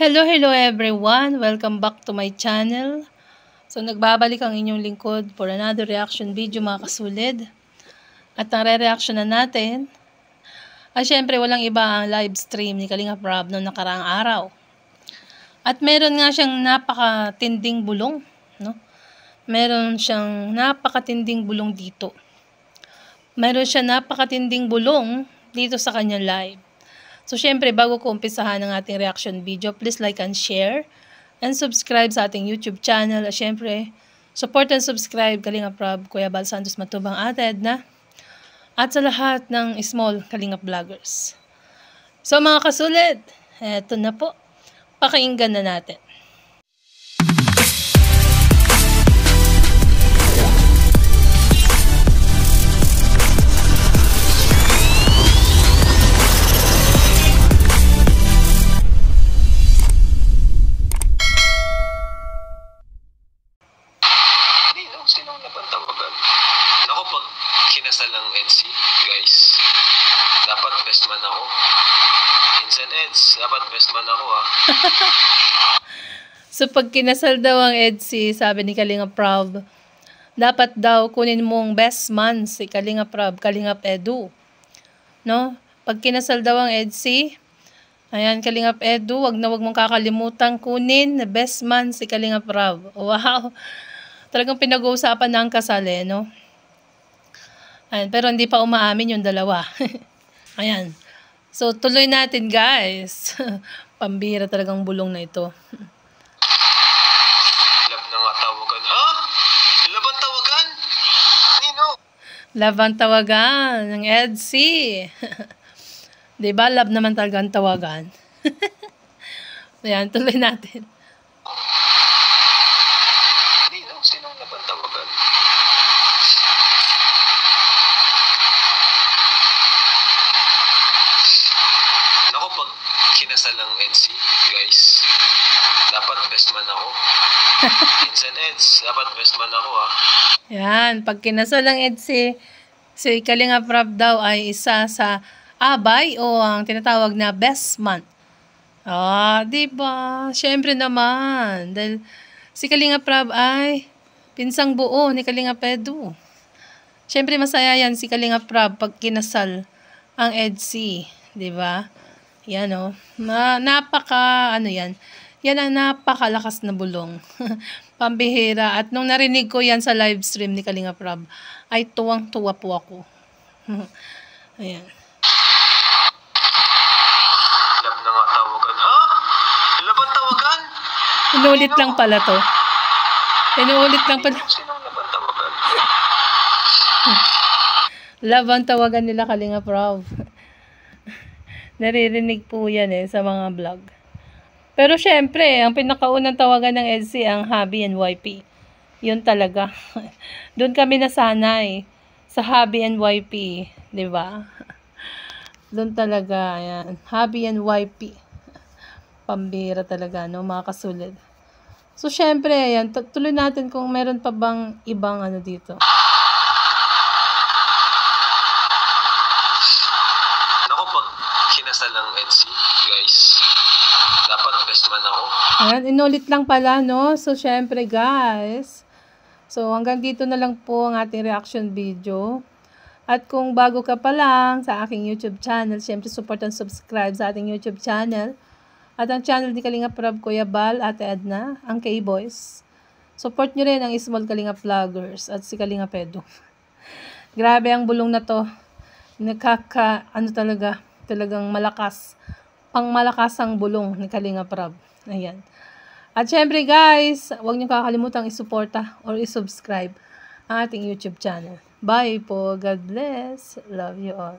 Hello everyone! Welcome back to my channel. So nagbabalik ang inyong lingkod for another reaction video mga kasulid. At ang re-reaction na natin ay syempre walang iba ang live stream ni Kalinga Prab noong nakaraang araw. At meron nga siyang napakatinding bulong, no? Meron siyang napakatinding bulong dito. Meron siya napakatinding bulong dito sa kanyang live. So, syempre, bago ko umpisahan ang ating reaction video, please like and share and subscribe sa ating YouTube channel. At syempre, support and subscribe Kalinga Prab, Kuya Bal Santos Matubang, Ate Edna, at sa lahat ng small Kalinga vloggers. So, mga kasulid, eto na po. Pakinggan na natin. Sino ang napantawagan? Naku, pag kinasal ang EDC, guys, dapat best man ako. Minsan EDS, dapat best man ako, ha? So, pag kinasal daw ang EDC, sabi ni Kalinga Prab, dapat daw kunin mong best man si Kalinga Prab, Kalingap Edu. No? Pag kinasal daw ang EDC, ayan, Kalingap Edu, wag mong kakalimutan kunin na best man si Kalinga Prab. Wow! Talagang pinag-uusapan na ang kasal, no? Ayan, pero hindi pa umaamin yung dalawa. Ayan. So, tuloy natin, guys. Pambira talagang bulong na ito. Love na nga tawagan. Ha? Love ang tawagan? Nino? Love ang tawagan ng EDC. Diba? Love naman talaga ang tawagan. Ayan, tuloy natin. Sino ang napantawagan? Naku, pag kinasal ang EDC, guys, dapat best man ako. Minsan EDS, dapat best man ako, ha? Yan, pag kinasal ang EDC, si Kalinga Prab daw ay isa sa abay o ang tinatawag na best man. Diba? Syempre naman, dahil si Kalinga Prab ay pinsang buo ni Kalinga Edu. Syempre masaya yan si Kalinga Prab pag kinasal ang EDC, 'di ba? Yan oh. Yan. Yan ang napakalakas na bulong. Pambihira. At nung narinig ko yan sa live stream ni Kalinga Prab, ay tuwang-tuwa po ako. Ayan. Love na nga tawagan. Ha? Love ang tawagan? Inulit lang pala to. Inuulit lang pala. Sino ang napantawagan? Love ang tawagan nila Kalinga Prab. Naririnig po yan sa mga vlog. Pero syempre, ang pinakaunang tawagan ng EDC ang hubby and YP. Yun talaga. Doon kami nasanay. Sa hubby and YP. Diba? Doon talaga. Ayan. Hubby and YP. Pambira talaga, no? Mga kasulid. So, syempre, ayan, tuloy natin kung meron pa bang ibang ano dito. Naku, pag kinasal ang EDC, guys, dapat best man ako. Ayan, inulit lang pala, no? So, syempre, guys. So, hanggang dito na lang po ang ating reaction video. At kung bago ka pa lang sa aking YouTube channel, syempre, support and subscribe sa ating YouTube channel. At ang channel ni Kalinga Prab, Kuya Bal, Ate Edna, ang K-Boys. Support nyo rin ang small Kalinga vloggers at si Kalinga Edu. Grabe ang bulong na to. Talagang malakas. Pangmalakas ang bulong ni Kalinga Prab. Ayan. At syempre guys, huwag nyo kakalimutang isuporta or isubscribe ang ating YouTube channel. Bye po. God bless. Love you all.